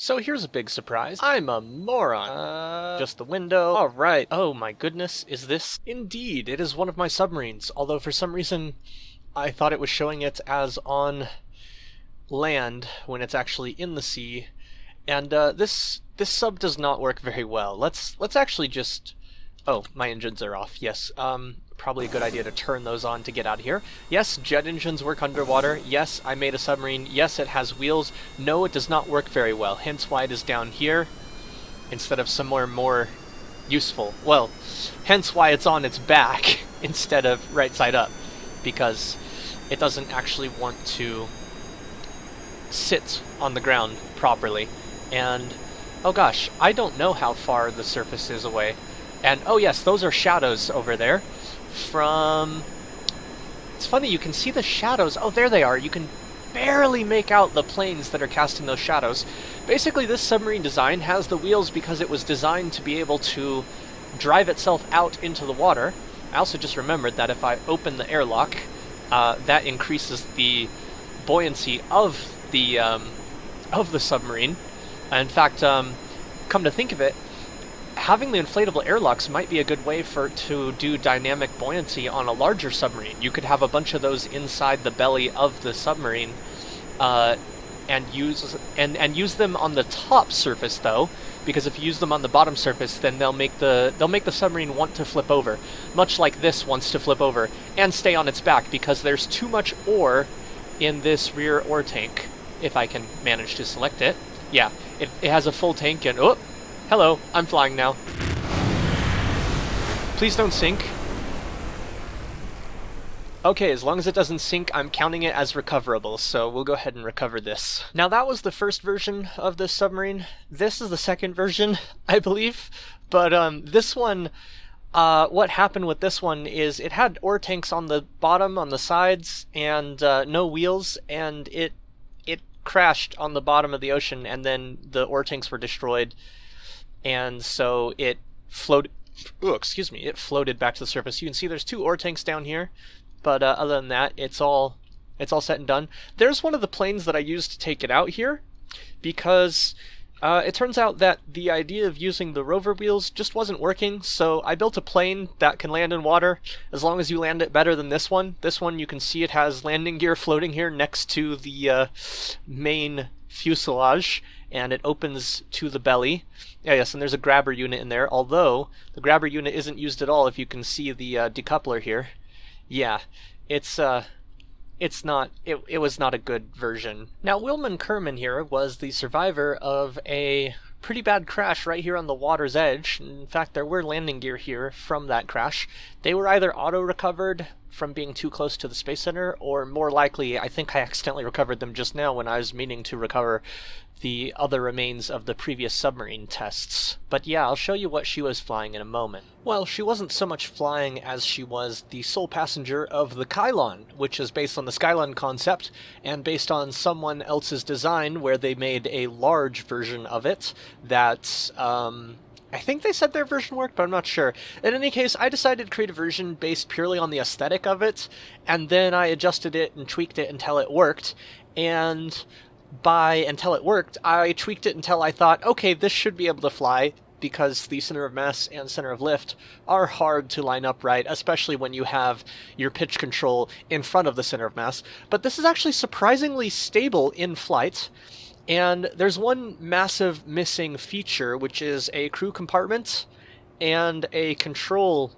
So here's a big surprise. I'm a moron. Just the window. Alright. Oh my goodness, is this? Indeed, it is one of my submarines, although for some reason I thought it was showing it as on land when it's actually in the sea. And this sub does not work very well. Let's actually just... Oh, my engines are off. Yes. Probably a good idea to turn those on to get out of here. Yes, jet engines work underwater. Yes, I made a submarine. Yes, it has wheels. No, it does not work very well, hence why it is down here instead of somewhere more useful. Well, hence why it's on its back instead of right side up, because it doesn't actually want to sit on the ground properly. And, oh gosh, I don't know how far the surface is away. And, oh yes, those are shadows over there. It's funny, you can see the shadows. Oh, there they are. You can barely make out the planes that are casting those shadows. Basically, this submarine design has the wheels because it was designed to be able to drive itself out into the water. I also just remembered that if I open the airlock, that increases the buoyancy of the submarine. In fact, come to think of it, having the inflatable airlocks might be a good way to do dynamic buoyancy on a larger submarine. You could have a bunch of those inside the belly of the submarine, and use them on the top surface though, because if you use them on the bottom surface, then they'll make the submarine want to flip over, much like this wants to flip over and stay on its back because there's too much ore in this rear ore tank. If I can manage to select it, yeah, it has a full tank and oh. Hello, I'm flying now. Please don't sink. Okay, as long as it doesn't sink, I'm counting it as recoverable, so we'll go ahead and recover this. Now that was the first version of this submarine. This is the second version, I believe. But this one, what happened with this one is it had ore tanks on the bottom, on the sides, and no wheels, and it crashed on the bottom of the ocean, and then the ore tanks were destroyed. And so it floated. Oh, excuse me! It floated back to the surface. You can see there's two ore tanks down here, but other than that, it's all set and done. There's one of the planes that I used to take it out here, because it turns out that the idea of using the rover wheels just wasn't working. So I built a plane that can land in water as long as you land it better than this one. This one, you can see it has landing gear floating here next to the main fuselage, and it opens to the belly. Yeah, yes, and there's a grabber unit in there, although the grabber unit isn't used at all if you can see the decoupler here. Yeah, it was not a good version. Now, Wilman Kerman here was the survivor of a pretty bad crash right here on the water's edge. In fact, there were landing gear here from that crash. They were either auto-recovered from being too close to the Space Center, or more likely, I think I accidentally recovered them just now when I was meaning to recover the other remains of the previous submarine tests. But yeah, I'll show you what she was flying in a moment. Well, she wasn't so much flying as she was the sole passenger of the Skylon, which is based on the Skylon concept, and based on someone else's design where they made a large version of it that, I think they said their version worked, but I'm not sure. In any case, I decided to create a version based purely on the aesthetic of it, and then I adjusted it and tweaked it until it worked, and until it worked, I tweaked it until I thought, okay, this should be able to fly, because the center of mass and center of lift are hard to line up right, especially when you have your pitch control in front of the center of mass. But this is actually surprisingly stable in flight. And there's one massive missing feature, which is a crew compartment and a control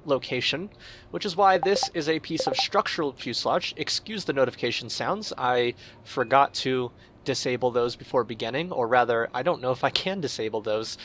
location, which is why this is a piece of structural fuselage. Excuse the notification sounds. I forgot to disable those before beginning, or rather, I don't know if I can disable those.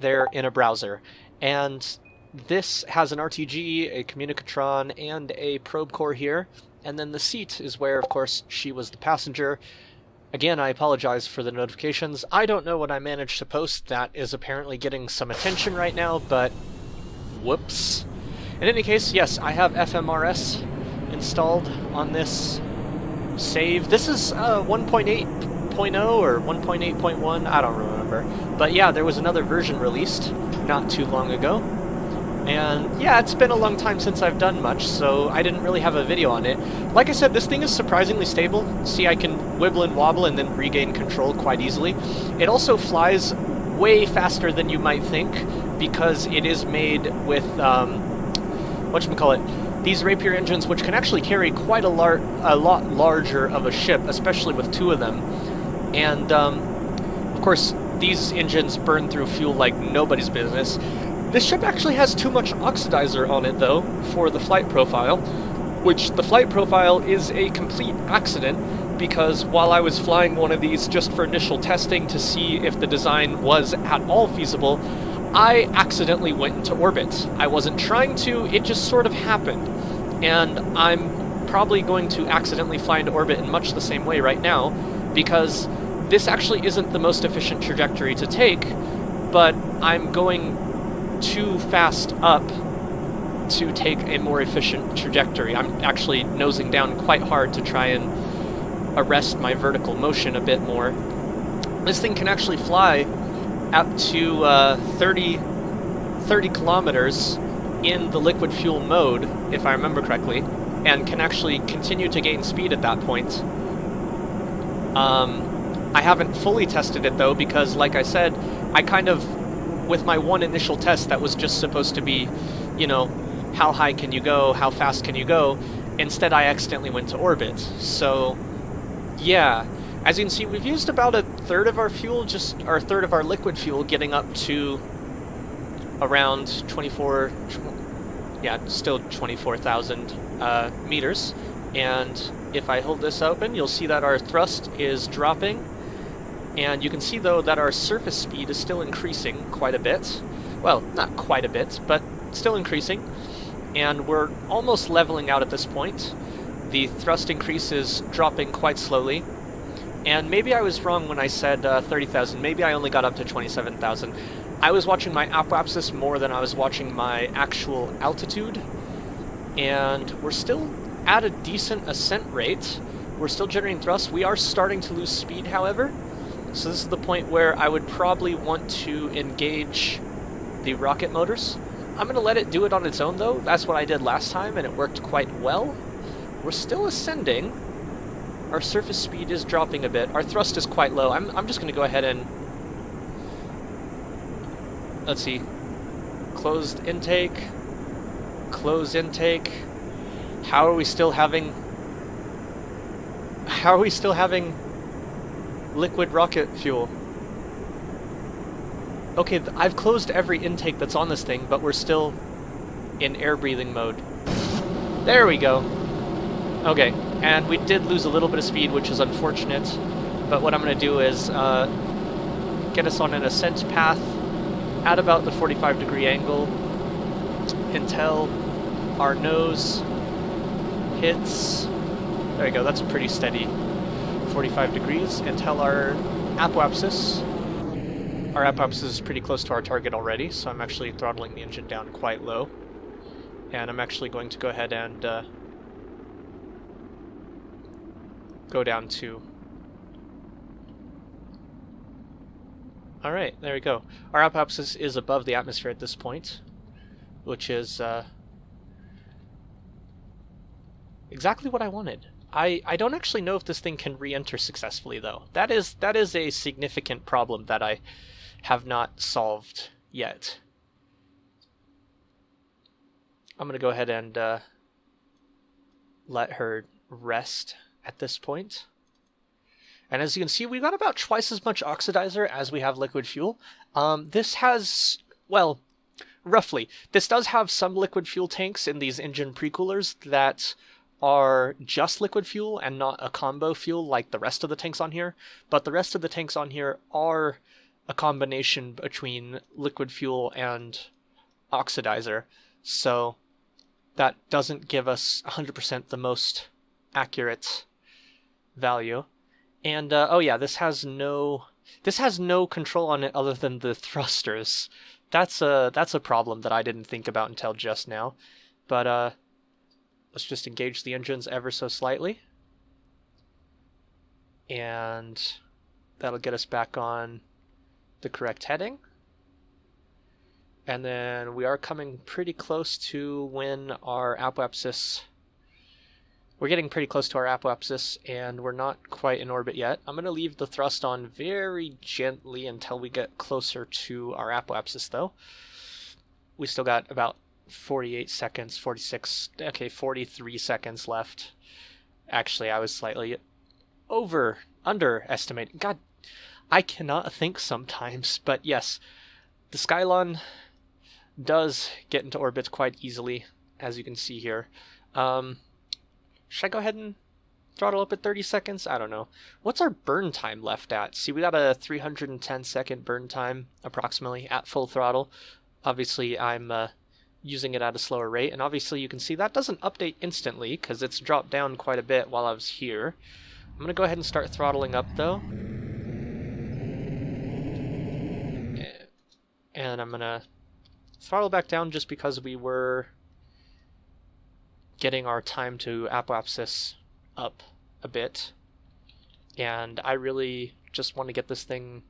They're in a browser. And this has an RTG, a communicatron, and a probe core here. And then the seat is where, of course, she was the passenger. Again, I apologize for the notifications. I don't know what I managed to post that is apparently getting some attention right now, but whoops. In any case, yes, I have FMRS installed on this save. This is 1.8.0 or 1.8.1, I don't remember. But yeah, there was another version released not too long ago. And yeah, it's been a long time since I've done much, so I didn't really have a video on it. Like I said, this thing is surprisingly stable. See, I can wibble and wobble and then regain control quite easily. It also flies way faster than you might think, because it is made with, whatchamacallit, these Rapier engines, which can actually carry quite a lot larger of a ship, especially with two of them. And, of course, these engines burn through fuel like nobody's business. This ship actually has too much oxidizer on it, though, for the flight profile, which the flight profile is a complete accident, because while I was flying one of these just for initial testing to see if the design was at all feasible, I accidentally went into orbit. I wasn't trying to, it just sort of happened. And I'm probably going to accidentally fly into orbit in much the same way right now, because this actually isn't the most efficient trajectory to take, but I'm going too fast up to take a more efficient trajectory. I'm actually nosing down quite hard to try and arrest my vertical motion a bit more. This thing can actually fly up to 30 kilometers in the liquid fuel mode, if I remember correctly, and can actually continue to gain speed at that point. I haven't fully tested it though, because like I said, I kind of, with my one initial test that was just supposed to be, you know, how high can you go, how fast can you go, instead I accidentally went to orbit. So, yeah. As you can see, we've used about a third of our fuel, or a third of our liquid fuel, getting up to around still 24,000 meters. And if I hold this open, you'll see that our thrust is dropping. And you can see, though, that our surface speed is still increasing quite a bit. Well, not quite a bit, but still increasing. And we're almost leveling out at this point. The thrust increase is dropping quite slowly. And maybe I was wrong when I said 30,000. Maybe I only got up to 27,000. I was watching my apoapsis more than I was watching my actual altitude. And we're still at a decent ascent rate. We're still generating thrust. We are starting to lose speed, however. So this is the point where I would probably want to engage the rocket motors. I'm going to let it do it on its own, though. That's what I did last time, and it worked quite well. We're still ascending. Our surface speed is dropping a bit. Our thrust is quite low. I'm just going to go ahead and... Let's see. Closed intake. Close intake. How are we still having liquid rocket fuel? Okay, I've closed every intake that's on this thing, but we're still in air breathing mode. There we go. Okay, and we did lose a little bit of speed, which is unfortunate, but what I'm going to do is get us on an ascent path at about the 45-degree angle until our nose hits... There we go, that's a pretty steady 45 degrees, until our apoapsis is pretty close to our target already, so I'm actually throttling the engine down quite low. And I'm actually going to go ahead and go down to... Alright, there we go. Our apoapsis is above the atmosphere at this point, which is exactly what I wanted. I don't actually know if this thing can re-enter successfully, though. That is a significant problem that I have not solved yet. I'm going to go ahead and let her rest at this point. And as you can see, we've got about twice as much oxidizer as we have liquid fuel. This has, well, roughly. This does have some liquid fuel tanks in these engine precoolers that are just liquid fuel and not a combo fuel like the rest of the tanks on here. But the rest of the tanks on here are a combination between liquid fuel and oxidizer. So that doesn't give us 100% the most accurate value. And oh yeah, this has no control on it other than the thrusters. That's a problem that I didn't think about until just now. But let's just engage the engines ever so slightly. And that'll get us back on the correct heading. And then we are coming pretty close to when our apoapsis... We're getting pretty close to our apoapsis, and we're not quite in orbit yet. I'm going to leave the thrust on very gently until we get closer to our apoapsis, though. We still got about 48 seconds, 46, okay, 43 seconds left. Actually, I was slightly underestimating. God, I cannot think sometimes, but yes, the Skylon does get into orbit quite easily, as you can see here. Should I go ahead and throttle up at 30 seconds? I don't know. What's our burn time left at? See, we got a 310-second burn time, approximately, at full throttle. Obviously, I'm using it at a slower rate, and obviously you can see that doesn't update instantly, because it's dropped down quite a bit while I was here. I'm going to go ahead and start throttling up, though. And I'm going to throttle back down just because we were getting our time to apoapsis up a bit. And I really just want to get this thing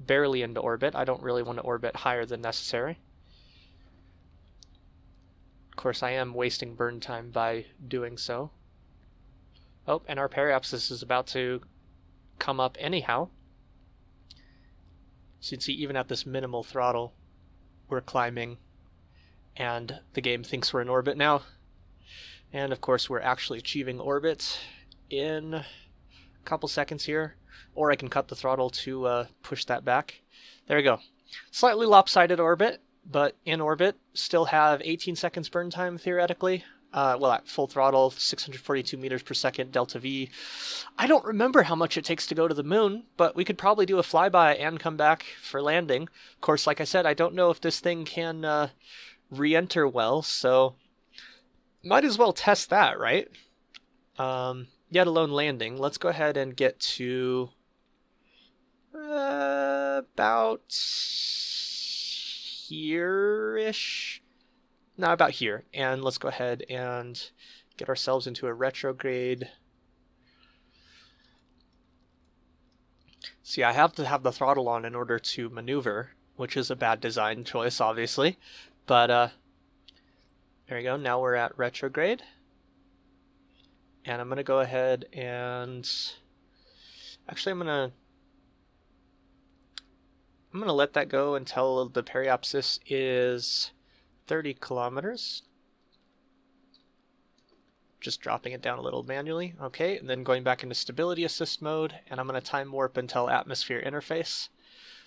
barely into orbit. I don't really want to orbit higher than necessary. Of course, I am wasting burn time by doing so. Oh, and our periapsis is about to come up anyhow. So you can see even at this minimal throttle, we're climbing, and the game thinks we're in orbit now. And of course, we're actually achieving orbit in a couple seconds here, or I can cut the throttle to push that back. There we go. Slightly lopsided orbit, but in orbit, still have 18 seconds burn time theoretically. Well, at full throttle, 642 meters per second, delta V. I don't remember how much it takes to go to the moon, but we could probably do a flyby and come back for landing. Of course, like I said, I don't know if this thing can re-enter well, so might as well test that, right? Yet alone landing. Let's go ahead and get to about here-ish. No, about here. And let's go ahead and get ourselves into a retrograde. See, I have to have the throttle on in order to maneuver, which is a bad design choice, obviously. But, there we go. Now we're at retrograde. And I'm going to go ahead and... Actually, I'm going to let that go until the periapsis is 30 kilometers. Just dropping it down a little manually. Okay, and then going back into stability assist mode, and I'm going to time warp until atmosphere interface.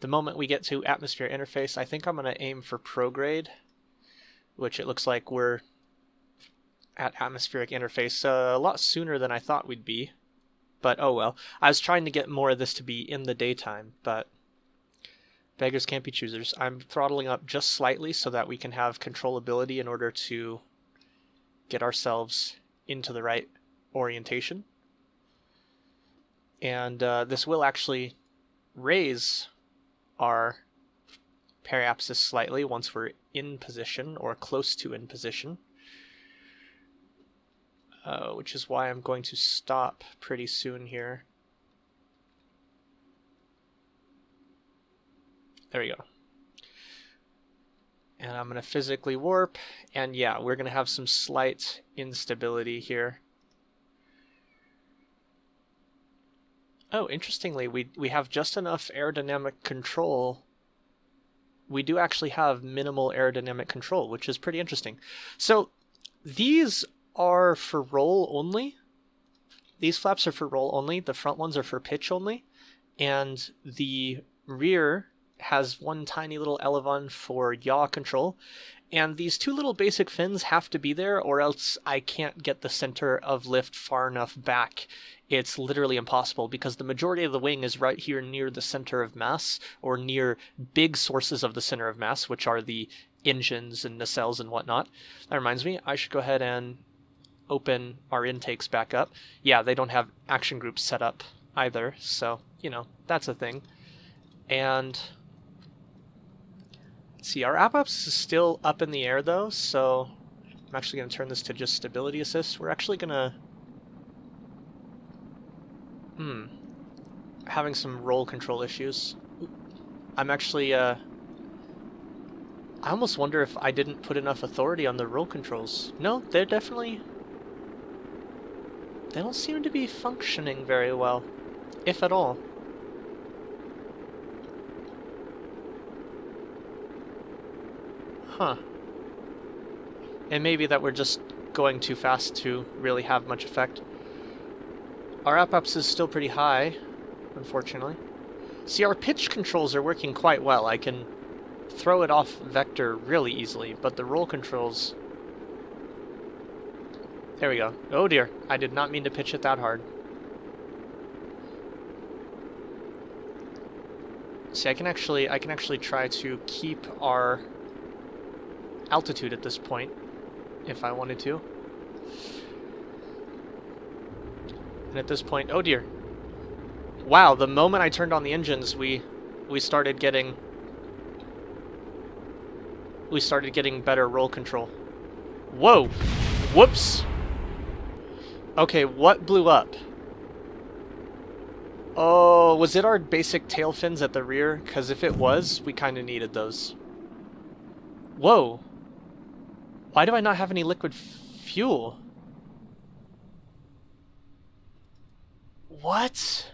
The moment we get to atmosphere interface, I think I'm going to aim for prograde, which it looks like we're at atmospheric interface a lot sooner than I thought we'd be. But oh well. I was trying to get more of this to be in the daytime, but beggars can't be choosers. I'm throttling up just slightly so that we can have controllability in order to get ourselves into the right orientation. And this will actually raise our periapsis slightly once we're in position or close to in position. Which is why I'm going to stop pretty soon here. There we go. And I'm going to physically warp, and yeah, we're going to have some slight instability here. Oh, interestingly, we have just enough aerodynamic control. We do actually have minimal aerodynamic control, which is pretty interesting. So these are for roll only. These flaps are for roll only. The front ones are for pitch only. And the rear has one tiny little elevon for yaw control. And these two little basic fins have to be there, or else I can't get the center of lift far enough back. It's literally impossible because the majority of the wing is right here near the center of mass, or near big sources of the center of mass, which are the engines and nacelles and whatnot. That reminds me, I should go ahead and open our intakes back up. Yeah, they don't have action groups set up either, so, you know, that's a thing. And let's see, our apoapsis is still up in the air though, so I'm actually going to turn this to just stability assist. We're actually going to having some roll control issues. I'm actually I almost wonder if I didn't put enough authority on the roll controls. No, they're definitely... They don't seem to be functioning very well, if at all. Huh. And maybe that we're just going too fast to really have much effect. Our up-ups is still pretty high, unfortunately. See, our pitch controls are working quite well. I can throw it off vector really easily, but the roll controls... There we go. Oh dear, I did not mean to pitch it that hard. See, I can actually try to keep our altitude at this point, if I wanted to. And at this point, oh dear. Wow, the moment I turned on the engines, we started getting better roll control. Whoa! Whoops! Okay, what blew up? Oh, was it our basic tail fins at the rear? Because if it was, we kind of needed those. Whoa! Why do I not have any liquid fuel? What?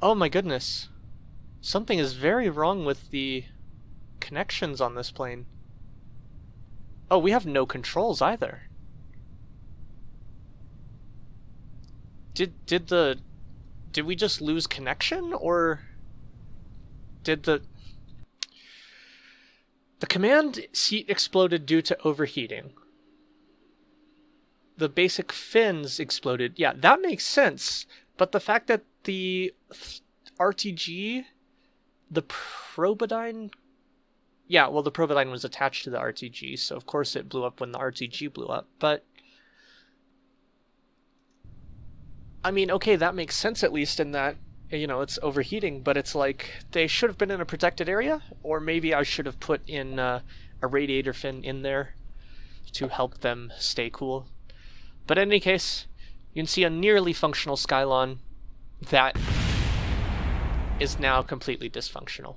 Oh my goodness. Something is very wrong with the connections on this plane. Oh, we have no controls either. Did we just lose connection, or did the command seat exploded due to overheating? The basic fins exploded. Yeah, that makes sense. But the fact that the RTG, the Probodyne... Yeah, well, the Probodyne was attached to the RTG, so of course it blew up when the RTG blew up, but... I mean, okay, that makes sense at least in that, you know, it's overheating, but it's like, they should have been in a protected area, or maybe I should have put in a radiator fin in there to help them stay cool. But in any case, you can see a nearly functional Skylon that is now completely dysfunctional.